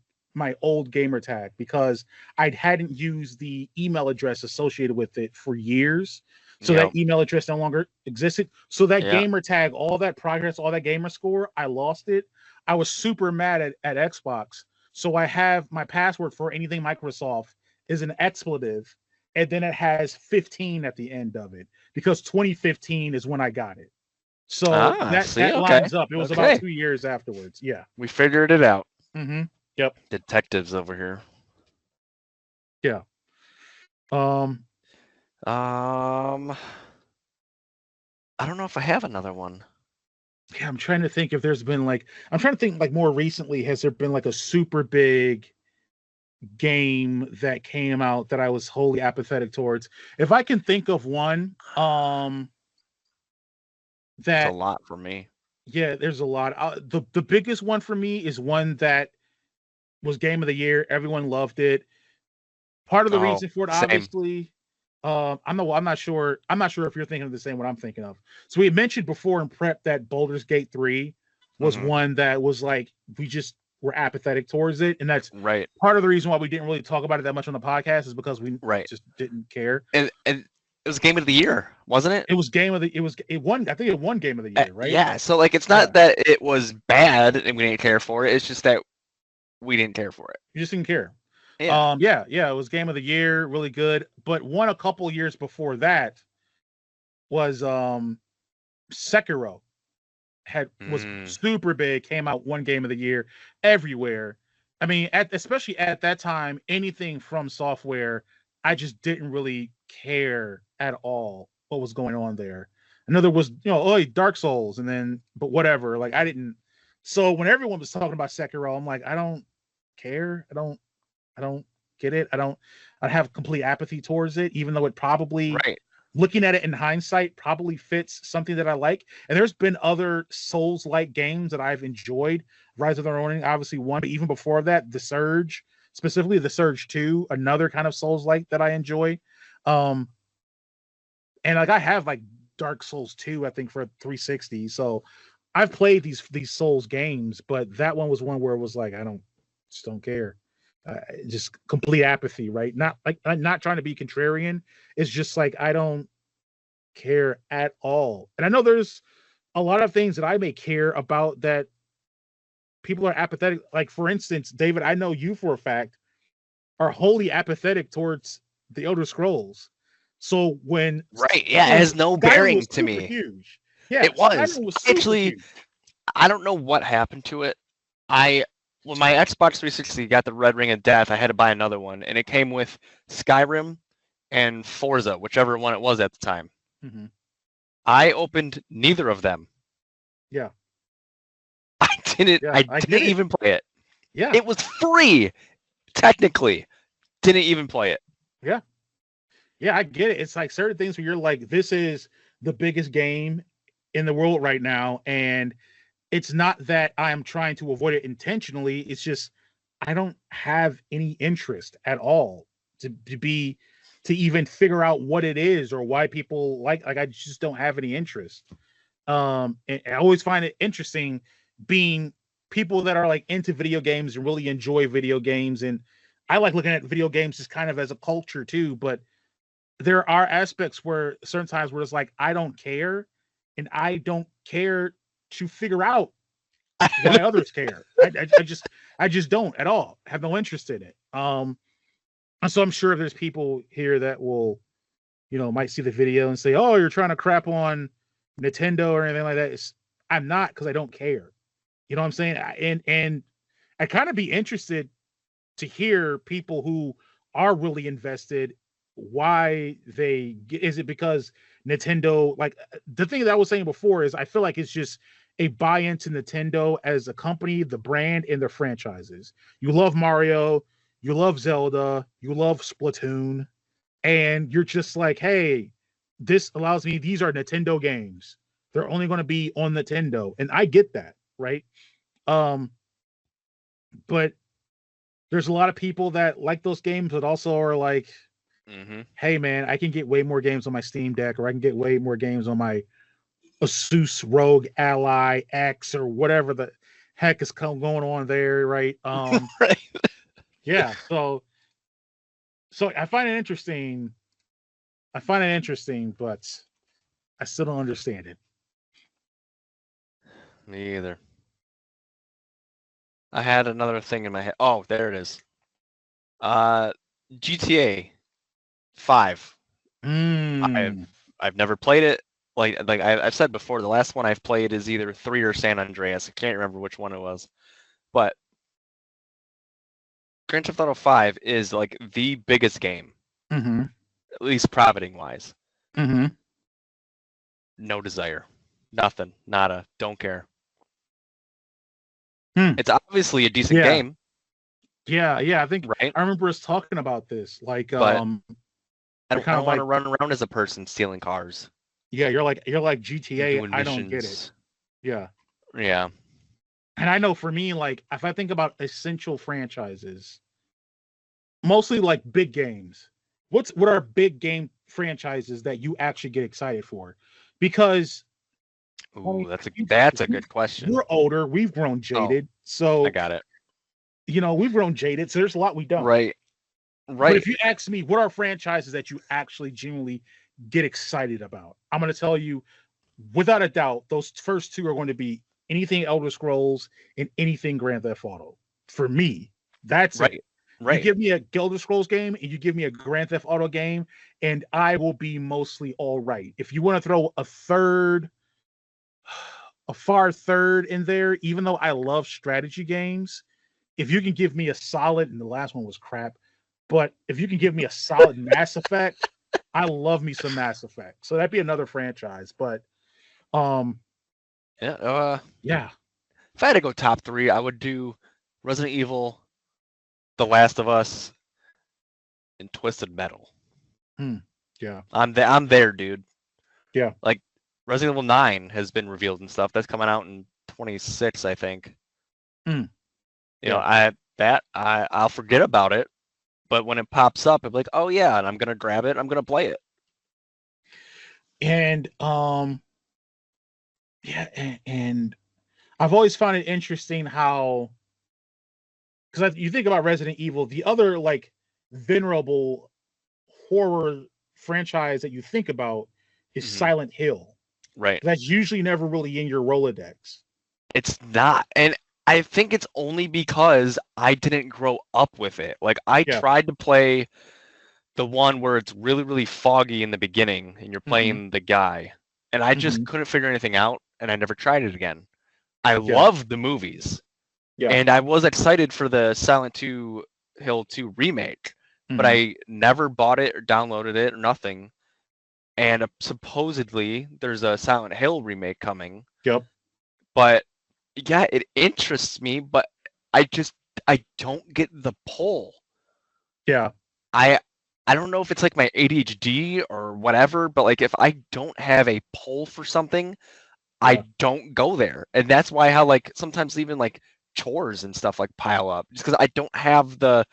old gamer tag because I hadn't used the email address associated with it for years. So that email address no longer existed. So that gamer tag, all that progress, all that gamer score, I lost it. I was super mad at Xbox. So I have my password for anything Microsoft is an expletive, and then it has 15 at the end of it because 2015 is when I got it. So that lines up. It was about 2 years afterwards. Yeah. We figured it out. Yep. Detectives over here. Yeah. I don't know if I have another one. Yeah, I'm trying to think if there's been more recently, has there been like a super big game that came out that I was wholly apathetic towards. If I can think of one, It's a that lot for me. yeah, there's a lot. The biggest one for me is one that was game of the year. Everyone loved it. Part of the Oh, reason for it, same. obviously, I'm not sure. I'm not sure if you're thinking of the same what I'm thinking of. So we had mentioned before in prep that Baldur's Gate 3 was Mhm. one that was like we just were apathetic towards it, and that's Right. part of the reason why we didn't really talk about it that much on the podcast is because we Right. just didn't care. And it was game of the year, wasn't it? It was game of the. It won. I think it won game of the year, right? Yeah. So like, it's not that it was bad and we didn't care for it. It's just that we didn't care for it. You just didn't care. Yeah. Yeah, it was game of the year, really good. But one a couple years before that was Sekiro. Was super big, came out one game of the year everywhere. I mean, especially at that time, anything from Software, I just didn't really care at all what was going on there. Another was, oh, Dark Souls, and then, but whatever. Like I didn't. So when everyone was talking about Sekiro, I'm like, I don't care. I don't get it. I have complete apathy towards it, even though it probably, Right. looking at it in hindsight, probably fits something that I like. And there's been other Souls-like games that I've enjoyed. Rise of the Ronin, obviously one, but even before that, The Surge, specifically The Surge 2, another kind of Souls-like that I enjoy. And like I have like Dark Souls 2, I think, for 360. So I've played these Souls games, but that one was one where it was like, just don't care. Just complete apathy, right? Not like I'm not trying to be contrarian. It's just like I don't care at all. And I know there's a lot of things that I may care about that people are apathetic. Like for instance, David, I know you for a fact are wholly apathetic towards the Elder Scrolls. So when Right, yeah, it has no Skyrim bearing was to super me. huge. Yeah, It was. Skyrim was super Actually, huge. I don't know what happened to it. When my Xbox 360 got the Red Ring of Death, I had to buy another one, and it came with Skyrim and Forza, whichever one it was at the time. Mm-hmm. I opened neither of them. Yeah. I didn't even play it. Yeah. It was free, technically. Didn't even play it. Yeah. Yeah, I get it. It's like certain things where you're like, this is the biggest game in the world right now, and it's not that I'm trying to avoid it intentionally. It's just I don't have any interest at all to even figure out what it is or why people like I just don't have any interest. And I always find it interesting being people that are like into video games and really enjoy video games, and I like looking at video games just kind of as a culture too, but there are aspects where certain times where it's like I don't care, and I don't care to figure out why others care. I just don't at all. Have no interest in it. And so I'm sure there's people here that will, might see the video and say, "Oh, you're trying to crap on Nintendo or anything like that." I'm not, because I don't care. You know what I'm saying? And I'd kind of be interested to hear people who are really invested, why is it because Nintendo, like the thing that I was saying before is I feel like it's just a buy into Nintendo as a company, the brand, and their franchises. You love Mario, you love Zelda, you love Splatoon, and you're just like, hey, this allows me, these are Nintendo games. They're only going to be on Nintendo. And I get that, right? But there's a lot of people that like those games, but also are like, hey man, I can get way more games on my Steam Deck, or I can get way more games on my Asus ROG Ally X, or whatever the heck is going on there, right? Right. Yeah. So I find it interesting. But I still don't understand it. Me either. I had another thing in my head. Oh, there it is. GTA 5. I've never played it. Like I've said before, the last one I've played is either 3 or San Andreas. I can't remember which one it was. But Grand Theft Auto 5 is like the biggest game. At least profiting wise. No desire. Nothing. Nada. Don't care. It's obviously a decent game. Yeah. I think right? I remember us talking about this. Like, But I they're don't I kind of don't want like, to run around as a person stealing cars yeah, you're like and GTA. doing I don't get it. missions. Yeah, Yeah. and I know for me, like, if I think about essential franchises, mostly like big games. What are big game franchises that you actually get excited for? Because I Ooh, mean, that's a good question. we're older, we've grown Oh, jaded, I so got it. we've grown jaded. So there's a lot we don't. Right. But Right. if you ask me, what are franchises that you actually genuinely get excited about? I'm going to tell you, without a doubt, those first two are going to be anything Elder Scrolls and anything Grand Theft Auto. For me, that's it. Right. You Right. give me a Elder Scrolls game and you give me a Grand Theft Auto game, and I will be mostly all right. If you want to throw a far third in there, even though I love strategy games, if you can give me a solid, and the last one was crap, but if you can give me a solid Mass Effect, I love me some Mass Effect. So that'd be another franchise. But um, Yeah. yeah, If I had to go top three, I would do Resident Evil, The Last of Us, and Twisted Metal. hmm, yeah, I'm there, dude. yeah, Like Resident Evil 9 has been revealed and stuff. That's coming out in 26, I think. hmm, You know, yeah. I'll forget about it, but when it pops up, I'm like, oh yeah, and I'm gonna grab it. I'm gonna play it. And yeah, and I've always found it interesting how, because you think about Resident Evil, the other like venerable horror franchise that you think about is Hmm. Silent Hill. Right. That's usually never really in your Rolodex. It's not, and I think it's only because I didn't grow up with it. Like I Yeah. tried to play the one where it's really, really foggy in the beginning and you're Hmm. playing the guy, and I just Hmm. couldn't figure anything out, and I never tried it again. I Yeah. loved the movies, Yeah. and I was excited for the Silent 2 Hill 2 remake, but Hmm. I never bought it or downloaded it or nothing. And supposedly there's a Silent Hill remake coming, Yep. but yeah, it interests me, but I just I don't get the pull. Yeah. I I don't know if it's like my ADHD or whatever, but like if I don't have a pull for something, Yeah. I don't go there. And that's why how like sometimes even like chores and stuff like pile up just because I don't have the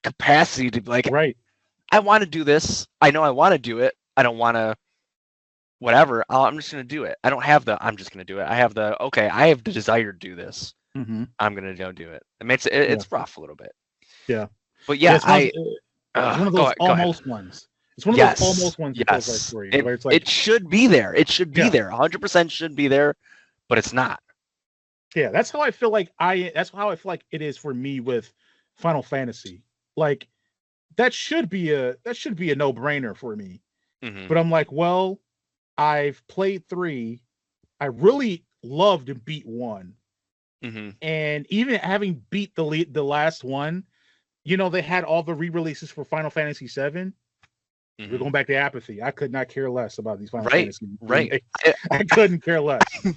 capacity to be like Right. I want to do this. I know I want to do it. I don't want to whatever. I'm just gonna do it. I don't have the I'm just gonna do it. I have the okay. I have the desire to do this. Hmm. I'm gonna go do it. It makes it Yeah. it's rough a little bit. Yeah. But Yeah. yeah, It's one of go those ahead. Go ahead. almost ones. It's one of those Yes, almost ones that feels right yes. for you, It where it's like, it should be there. It should be yeah, there. 100% should be there, but it's not. yeah. That's how I feel like That's how I feel like it is for me with Final Fantasy. Like that should be a no brainer for me. Hmm. But I'm like, well, I've played three. I really loved and beat one, Hmm. and even having beat the last one, they had all the re-releases for Final Fantasy VII. We're Hmm. going back to apathy. I could not care less about these Final Right, Fantasy right. remakes. I couldn't care less.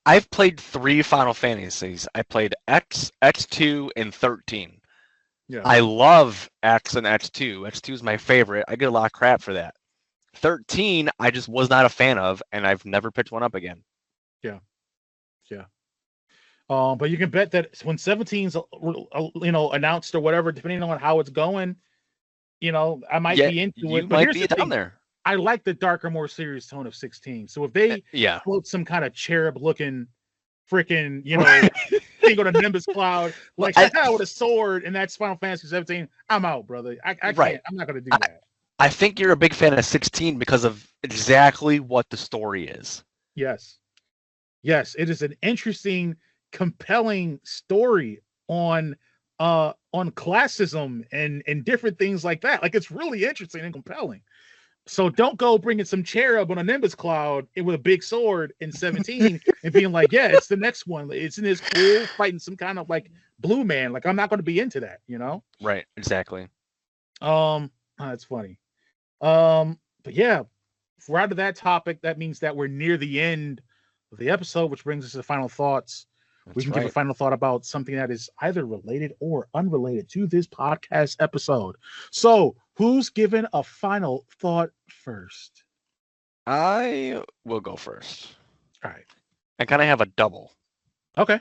I've played 3 Final Fantasies. I played X, X2, and 13. Yeah, I love X and X2. X2 is my favorite. I get a lot of crap for that. 13, I just was not a fan of, and I've never picked one up again. yeah, yeah. But you can bet that when 17's announced or whatever, depending on how it's going, I might Yeah, be into you it. But might here's the be down thing: there. I like the darker, more serious tone of 16. So if they Yeah. float some kind of cherub-looking, freaking, Right. thing on a Nimbus cloud, Well, like with a sword, and that's Final Fantasy 17, I'm out, brother. I right. can't. I'm not gonna do I, that. I think you're a big fan of 16 because of exactly what the story is. Yes, yes, it is an interesting, compelling story on classism and different things like that. Like, it's really interesting and compelling. So don't go bringing some cherub on a Nimbus cloud with a big sword in 17 and being like, yeah, it's the next one. It's in this cool fighting some kind of like blue man. Like, I'm not going to be into that. Right, exactly. That's funny. But yeah, if we're out of that topic, that means that we're near the end of the episode, which brings us to the final thoughts. We That's can give a right. final thought about something that is either related or unrelated to this podcast episode. So, who's given a final thought first? I will go first. All right. I kind of have a double. Okay.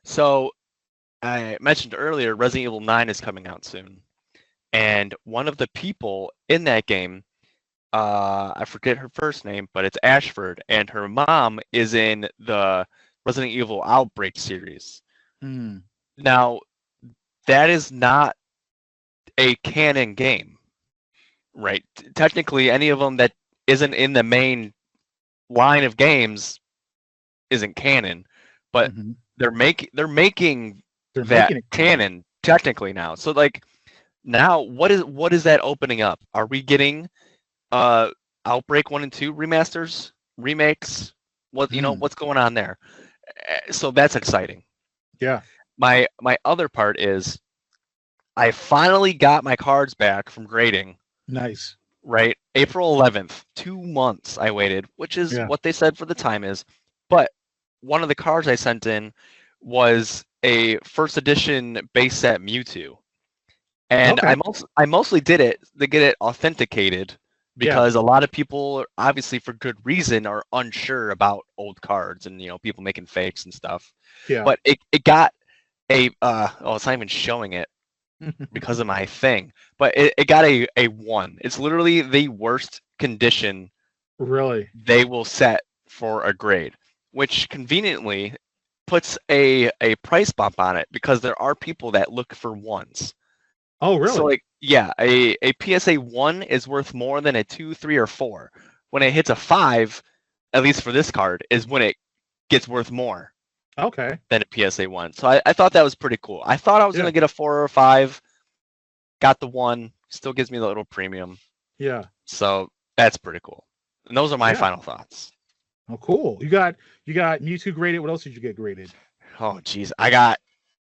So I mentioned earlier Resident Evil 9 is coming out soon. And one of the people in that game, I forget her first name, but it's Ashford, and her mom is in the Resident Evil Outbreak series. Mm. Now, that is not a canon game, right? Technically, any of them that isn't in the main line of games isn't canon, but Mhm. they're making They're that making it canon technically now. So like now what is that opening up? Are we getting Outbreak 1 and 2 remasters, remakes? What's going on there? So that's exciting. Yeah. My other part is I finally got my cards back from grading, Nice. right? April 11th, 2 months I waited, which is Yeah. what they said for the time is. But one of the cards I sent in was a first edition base set Mewtwo. And Okay. I mostly did it to get it authenticated because a lot of people, obviously for good reason, are unsure about old cards and people making fakes and stuff. Yeah. But it got a it's not even showing it because of my thing, but it got a 1. It's literally the worst condition Really? they will set for a grade, which conveniently puts a price bump on it because there are people that look for 1s. Oh, really? So like, yeah, a PSA 1 is worth more than a 2, 3, or 4. When it hits a 5, at least for this card, is when it gets worth more Okay. than a PSA 1. So I thought that was pretty cool. I thought I was Yeah. gonna get a 4 or a 5. Got the 1. Still gives me the little premium. Yeah. So that's pretty cool. And those are my Yeah. final thoughts. Oh, cool. You got Mewtwo graded. What else did you get graded? Oh, geez. I got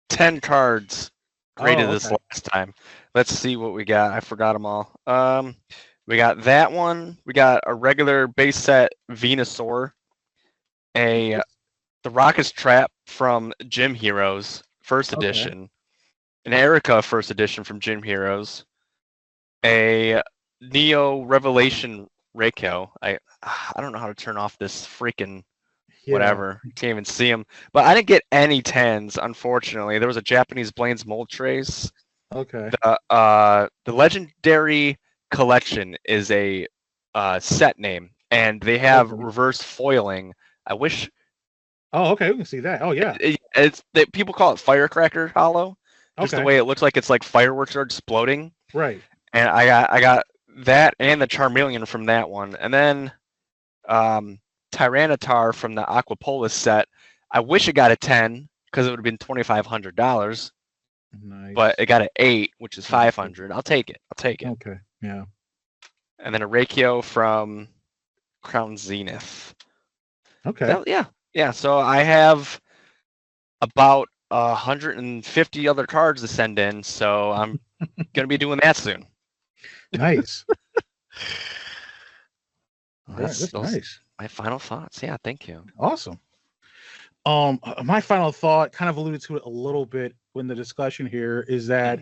10 cards graded this okay. last time. Let's see what we got. I forgot them all. We got that one. We got a regular base set Venusaur. The Rocket's Trap from Gym Heroes, first Okay. edition. An Erica first edition from Gym Heroes. A Neo Revelation Reiko. I don't know how to turn off this freaking Yeah. whatever. Can't even see them. But I didn't get any 10s, unfortunately. There was a Japanese Blaine's Moltres. Okay. The Legendary Collection is a set name, and they have Okay. reverse foiling. I wish Oh, okay. We can see that. Oh, yeah. people call it Firecracker Hollow. Just Okay. the way it looks like it's like fireworks are exploding. Right. And I got that and the Charmeleon from that one, and then Tyranitar from the Aquapolis set. I wish it got a 10 because it would have been $2,500, Nice. but it got an 8, which is 500. I'll take it. Okay. Yeah. And then a Reikio from Crown Zenith. Okay. Yeah. So I have about 150 other cards to send in, so I'm gonna be doing that soon. Nice. All right. That's That's nice. my final thoughts. Yeah, thank you. Awesome. My final thought, kind of alluded to it a little bit in the discussion here, is that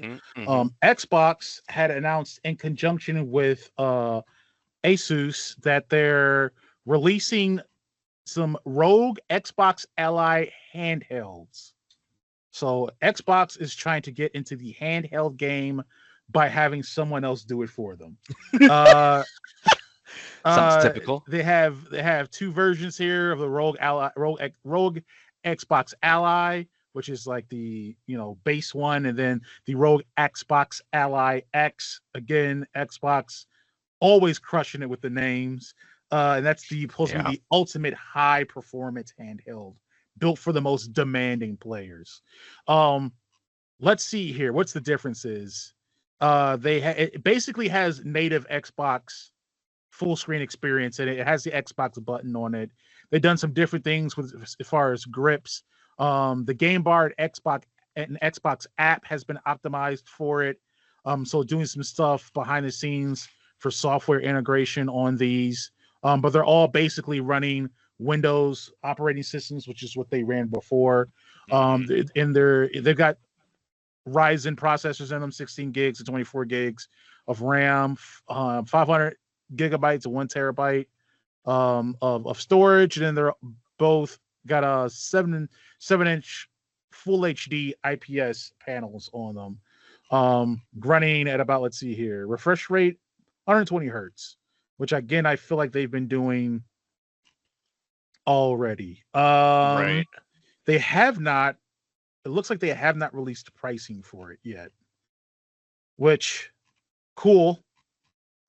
Xbox had announced in conjunction with Asus that they're releasing some Rogue Xbox Ally handhelds. So Xbox is trying to get into the handheld game by having someone else do it for them. Sounds typical. They have 2 versions here of the Rogue Xbox Ally, which is like the base one, and then the Rogue Xbox Ally X. Again, Xbox always crushing it with the names, and that's supposed to be the ultimate high performance handheld built for the most demanding players. Let's see here. What's the differences? It basically has native Xbox full screen experience in it. It has the Xbox button on it. They've done some different things with as far as grips. The Game Bar Xbox app has been optimized for it. So doing some stuff behind the scenes for software integration on these. But they're all basically running Windows operating systems, which is what they ran before. Mhm. They've got Ryzen processors in them, 16 gigs and 24 gigs of RAM, 500 gigabytes and 1 terabyte of storage, and then they're both got a 7-inch full HD IPS panels on them, running at about, let's see here, refresh rate 120 hertz, which again I feel like they've been doing already. Right. They have not. It looks like they have not released pricing for it yet, which cool.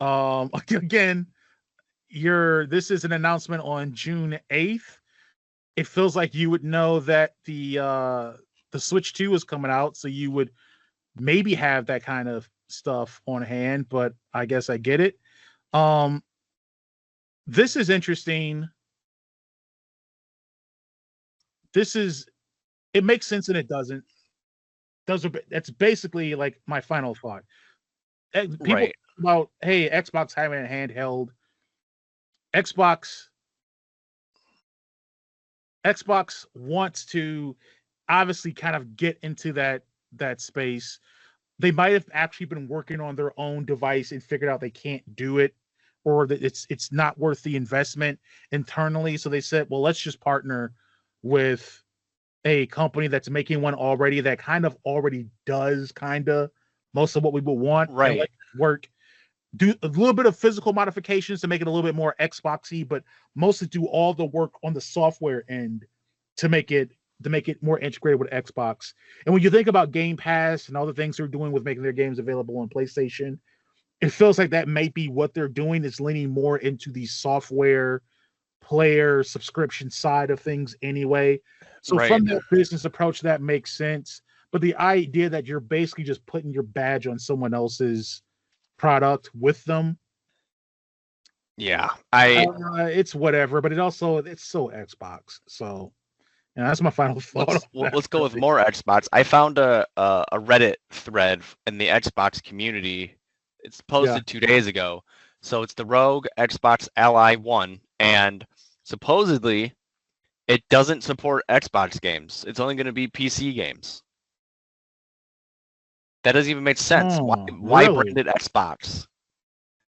Again, this is an announcement on June 8th. It feels like you would know that the Switch 2 is coming out, so you would maybe have that kind of stuff on hand, but I guess I get it. This is interesting. It makes sense and it doesn't. That's basically like my final thought. People Right. about, hey, Xbox having a handheld. Xbox wants to obviously kind of get into that space. They might have actually been working on their own device and figured out they can't do it, or that it's not worth the investment internally. So they said, well, let's just partner with a company that's making one already that kind of already does most of what we would want, and Right. let it work. Do a little bit of physical modifications to make it a little bit more Xboxy, but mostly do all the work on the software end to make it more integrated with Xbox. And when you think about Game Pass and all the things they're doing with making their games available on PlayStation, it feels like that might be what they're doing, is leaning more into the software player subscription side of things anyway. So Right. from that business approach, that makes sense. But the idea that you're basically just putting your badge on someone else's product with them, Yeah. it's whatever. But it's so Xbox. So, and that's my final thought. Let's go with more Xbox. I found a Reddit thread in the Xbox community. It's posted 2 days ago. So it's the Rogue Xbox Ally 1, and supposedly it doesn't support Xbox games. It's only going to be PC games. That doesn't even make sense. Why Really? branded Xbox?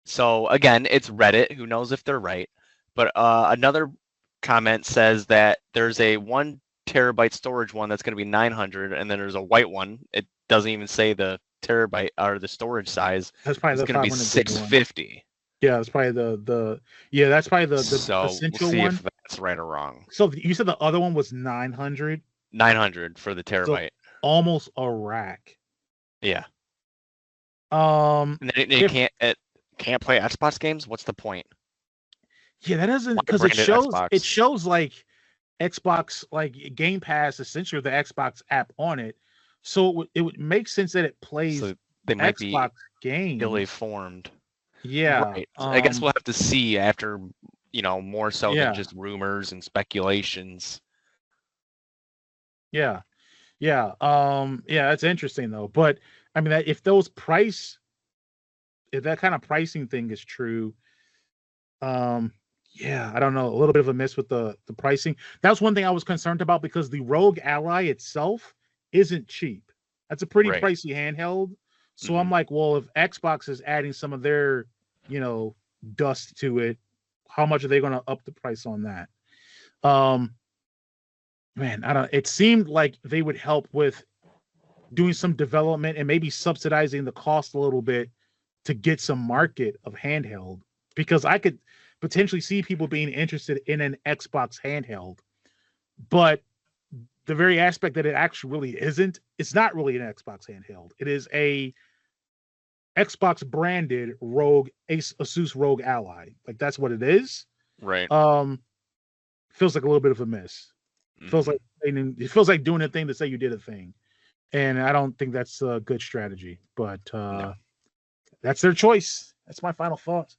So again, it's Reddit. Who knows if they're right? But another comment says that there's a 1 terabyte storage one that's going to be 900, and then there's a white one. It doesn't even say the terabyte or the storage size. That's probably It's going to be 650. Yeah, that's probably that's probably the So essential we'll see one. if that's right or wrong. So you said the other one was 900? 900 for the terabyte. So almost a rack. Yeah. And then it can't play Xbox games. What's the point? Yeah, that doesn't, because it shows like Xbox, like Game Pass, essentially the Xbox app on it. So it would make sense that it plays they might Xbox games. Illy formed. Yeah. Right. I guess we'll have to see after, more so than just rumors and speculations. Yeah. Yeah. That's interesting though. But I mean, if that kind of pricing thing is true, yeah, I don't know. A little bit of a miss with the pricing. That's one thing I was concerned about, because the Rogue Ally itself isn't cheap. That's a pretty pricey handheld. So I'm like, well, if Xbox is adding some of their, dust to it, how much are they going to up the price on that? Man, I don't. It seemed like they would help with doing some development and maybe subsidizing the cost a little bit to get some market of handheld, because I could potentially see people being interested in an Xbox handheld, but the very aspect that it actually really isn't, it's not really an Xbox handheld. It is a Xbox branded Asus Rogue Ally. Like, that's what it is. Right. Feels like a little bit of a miss. It feels like doing a thing to say you did a thing. And I don't think that's a good strategy, but that's their choice. That's my final thought.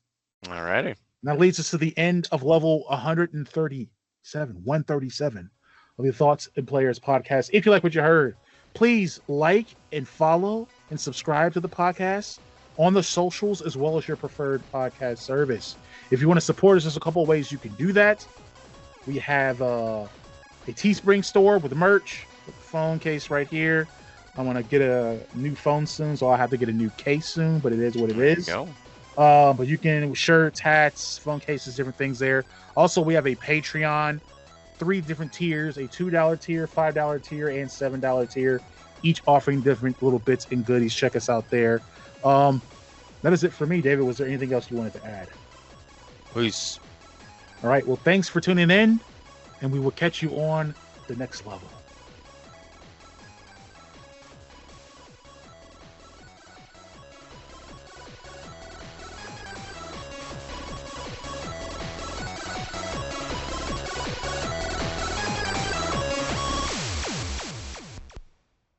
All righty. That leads us to the end of level 137 of the Thoughts and Players podcast. If you like what you heard, please like and follow and subscribe to the podcast on the socials, as well as your preferred podcast service. If you want to support us, there's a couple of ways you can do that. We have a Teespring store with merch, with the phone case right here. I'm gonna get a new phone soon, so I'll have to get a new case soon. But it is what it There you is. go. But you can shirts, hats, phone cases, different things there. Also, we have a Patreon, 3 different tiers: a $2 tier, $5 tier, and $7 tier, each offering different little bits and goodies. Check us out there. That is it for me, David. Was there anything else you wanted to add? Peace. All right. Well, thanks for tuning in, and we will catch you on the next level.